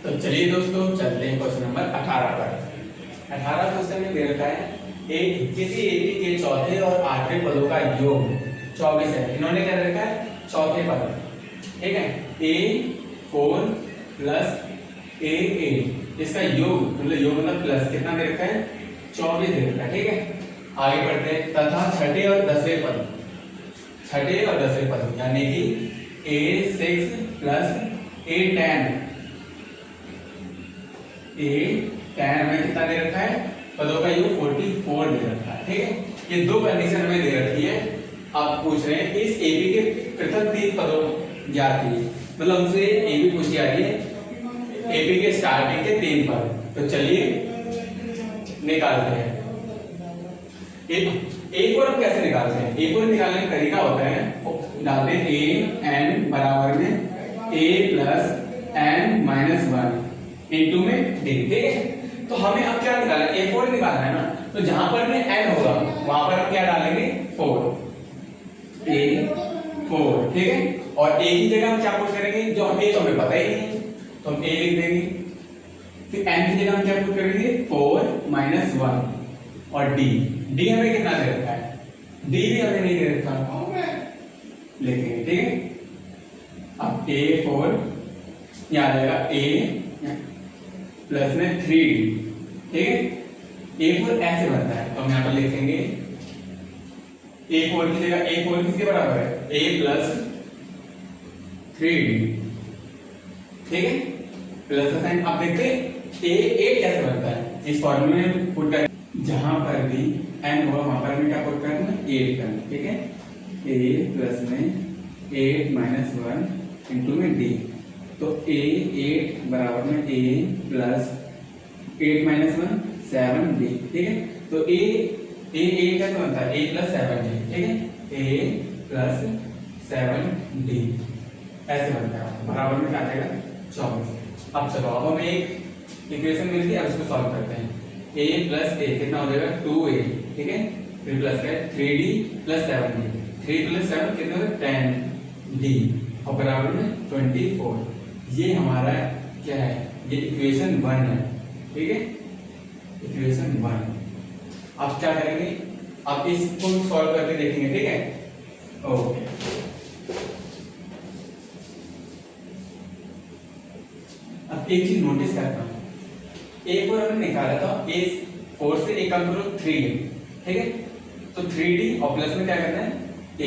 तो चलिए दोस्तों चलते हैं क्वेश्चन नंबर 18 पर। 18 क्वेश्चन में दे रखा है एक किसी एबी के चौथे और आठवें पदों का योग 24 है। इन्होंने क्या रखा है चौथे पद, ठीक है, a4 प्लस a8, इसका योग मतलब प्लस कितना दे रखा है 24 दे रखा है, ठीक है। आगे बढ़ते हैं तथा छठे और दसवें पद यानी कि a6 प्लस a10 में कितना दे रखा है पदों का योग 44 दे रखा है, ठीक है। ये दो कंडीशन हमें दे रखी है। आप पूछ रहे हैं इस एबी के पृथक 3 पदों ज्ञात कीजिए, मतलब हमसे एबी पूछी जा रही है एबी के स्टार्टिंग के 3 पद। तो चलिए निकालते हैं। A4 हम कैसे निकालते हैं? A4 निकालने का तरीका होता है, डालते हैं a n बराबर में a plus n minus 1 into में d, ठीक है। तो हमें अब क्या निकालना है? A4 निकालना है ना, तो जहां पर में n होगा वहां पर हम क्या डालेंगे 4, A4, ठीक है। और a की जगह हम क्या पुट करेंगे, जो a तो हमें पता ही नहीं है तो हम a लिख देंगे। फिर n की जगह हम क्या पुट करेंगे 4 माइनस 1 और d हमें कितना दे रखा है, d भी हमें नहीं दे रखा, लिखेंगे, ठीक है। अब A4 यहाँ आ जाएगा a प्लस में 3d, ठीक है। A4 ऐसे बनता है तो हम यहाँ पर लिखेंगे A4 की जगह A4 किसके बराबर है a प्लस 3d, ठीक है, प्लस का साइन। अब देखते हैं A8 कैसे बनता है। इस फॉर्मूले में पुट कर जहां पर भी n होगा वहां पर हमें क्या पुट करना है 8 करना, ठीक है। a प्लस में 8 माइनस 1 इंटू में d, तो a8 बराबर में a प्लस 8 माइनस 1 7d, ठीक है। तो a कैसे बनता है a प्लस 7d, ठीक है, a प्लस 7d ऐसे बनता है, बराबर में क्या आ जाएगा 24। अब चलो अब हमें एक इक्वेशन मिल गई, अब इसको सॉल्व करते हैं। a प्लस a कितना हो जाएगा 2a, ठीक है, फिर प्लस है 3d प्लस 7d, 3 प्लस 7 कितना होगा 10d और बराबर में 24। ये हमारा क्या है, ये इक्वेशन 1 है, ठीक है, इक्वेशन 1। अब क्या करेंगे, अब इसको सॉल्व करके देखेंगे, ठीक है। ओके, अब एक चीज नोटिस करता हूं, A4 हमने निकाला था, A4 से a कम करो 3d, ठीक है, तो 3d और प्लस में क्या करना है a।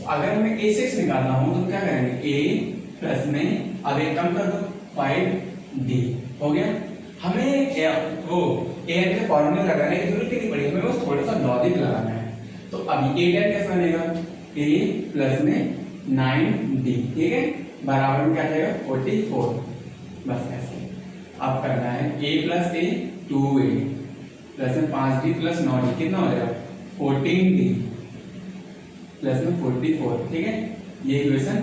अगर हमें A6 निकालना हो तो क्या करेंगे a प्लस में अब एक कम कर दो 5d, हो गया। हमें वो an के फॉर्मूले लगाने की जरूरत ही नहीं पड़ी, हमें बस थोड़ा सा लॉजिक लगाना है। तो अभी a10 कैसे बनेगा a प्लस में 9d, ठीक है, बराबर में क्या जाएगा 44, बस ऐसे। अब करना है a plus a 2a plus में 5d प्लस 9d कितना हो जाएगा 14d प्लस में 44, ठीक है। ये इक्वेशन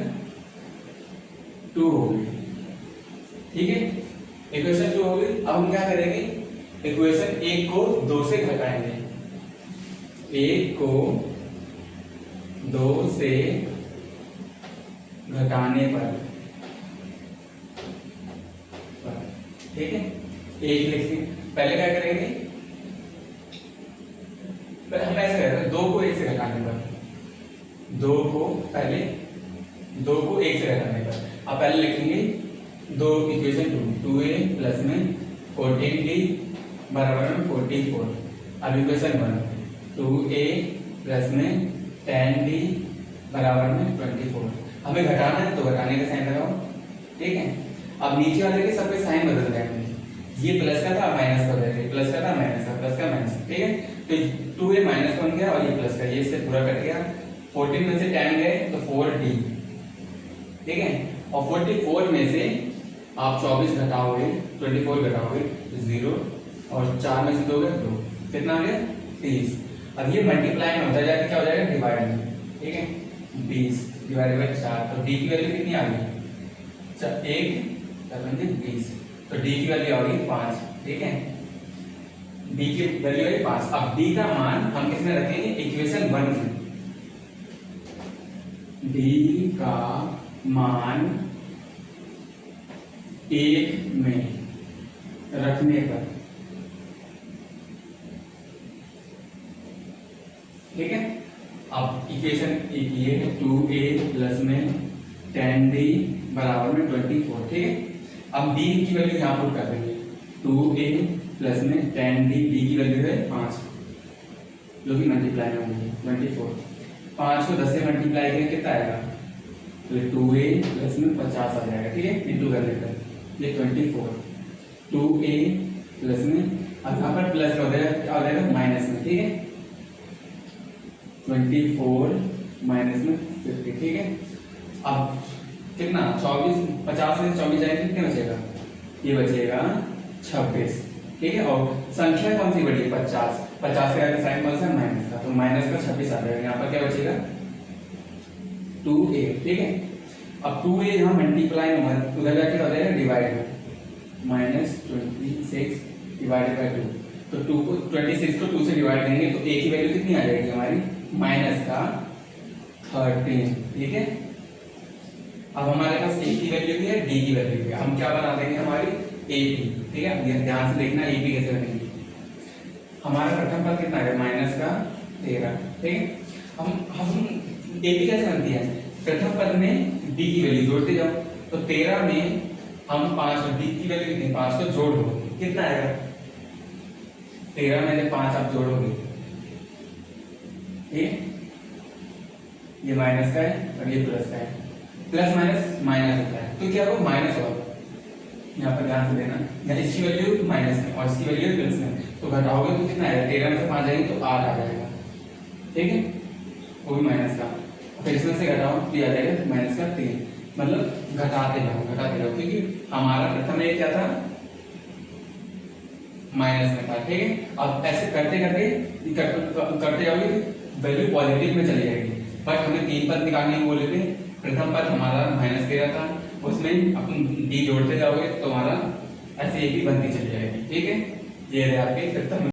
2 हो गई, ठीक है, इक्वेशन 2 हो गई। अब हम क्या करेंगे, इक्वेशन 1 को 2 से घटाएंगे, 1 को 2 से घटाने पर, ठीक है, एक लिखते पहले क्या करेंगे, पहले हम ऐसे करेंगे 2 को 1 से घटाने पर, 2 को 1 से घटाने पर। अब पहले लिखेंगे 2 इक्वेशन 2a प्लस में 14d बराबर में 44। अब इक्वेशन 1 2a प्लस में 10d बराबर में 24। हमें घटाना है तो घटाने का साइन लगाओ, ठीक है। अब नीचे वाले के सबके साइन बदल जाएंगे, ये प्लस का था माइनस का हो जाएगा, प्लस का था माइनस का, प्लस का माइनस, ठीक है। तो 2a माइनस बन गया और ये प्लस का, ये इससे पूरा कट गया। 14 में से 10 गए तो 4d, ठीक है, और 44 में से आप 24 घटाओगे 24 घटाओगे तो 0 और 4 में से 2 गए 2, कितना आ गया 30। अब ये मल्टीप्लाई में होता जाएगा, क्या हो जाएगा डिवाइड में, ठीक है, 20 डिवाइडेड बाय 4, तो d की वैल्यू कितनी आ गई 1 20, तो d की वैल्यू आ गई 5, ठीक है, d की वैल्यू है 5। अब d का मान हम किसमें रखेंगे इक्वेशन 1 में, d का मान एक में रखने पर, ठीक है। अब इक्वेशन एक ये है 2a प्लस में 10d बराबर में 24, ठीक है। अब d की वैल्यू यहाँ पुट कर देंगे, 2a प्लस में 10d, d की वैल्यू है 5 जो कि मल्टीप्लाई में होगी 24। 5 को 10 से मल्टीप्लाई करें कितना आएगा, तो 2a प्लस में 50 आ जाएगा, ठीक है, इंटू करने पर ये 24। 2a प्लस में, अब यहाँ पर प्लस का हो जाएगा माइनस में, ठीक है, 24 माइनस में 50, ठीक है। अब कितना 24, 50 से 24 जाएगा कितने बचेगा, ये बचेगा 26, ठीक है। और संख्या कौन सी बड़ी है 50, 50 का साइन कौन सा माइनस का, तो माइनस का 26 आ जाएगा, यहाँ पर क्या बचेगा 2a, ठीक है। अब 2a यहाँ मल्टीप्लाई में उधर जाके हो जाएगा डिवाइड में, -26 डिवाइडेड बाय 2, तो 2 को 26 को 2 से डिवाइड करेंगे तो a की वैल्यू कितनी आ जाएगी हमारी माइनस का 13, ठीक है। अब हमारे पास a की वैल्यू भी है, d की वैल्यू भी है, हम क्या बना देंगे हमारी ap, ठीक है। ध्यान से देखना ap कैसे बनेगी। हमारा प्रथम पद कितना है माइनस का 13, ठीक है। हम ap कैसे बनती है, प्रथम पद में d की वैल्यू जोड़ते जाओ, तो 13 में हम 5 d की वैल्यू कितनी 5 को जोड़ दो कितना आएगा, 13 में से 5 आप जोड़ोगे, ये माइनस का है और ये प्लस का है, प्लस माइनस माइनस होता है, तो क्या होगा माइनस होगा, यहाँ पर ध्यान से देना, या इसकी वैल्यू माइनस में और इसकी वैल्यू प्लस में, तो घटाओगे तो कितना आएगा, 13 में से 5 जाएंगे तो 8 आ जाएगा, ठीक है, वो भी माइनस का, फिर इसमें से घटाओ तो ये आ जाएगा माइनस का 3, मतलब घटाते जाओ, क्योंकि हमारा प्रथम में क्या था माइनस में था, ठीक है। अब ऐसे करते करते जाओगे वैल्यू पॉजिटिव में चली जाएगी, बट हमें 3 पद निकालने को बोले थे, प्रथम पद हमारा -13 था, उसमें अपन d जोड़ते जाओगे तो हमारा ऐसे एक ही बनती चली जाएगी, ठीक है। ये है आपके प्रथम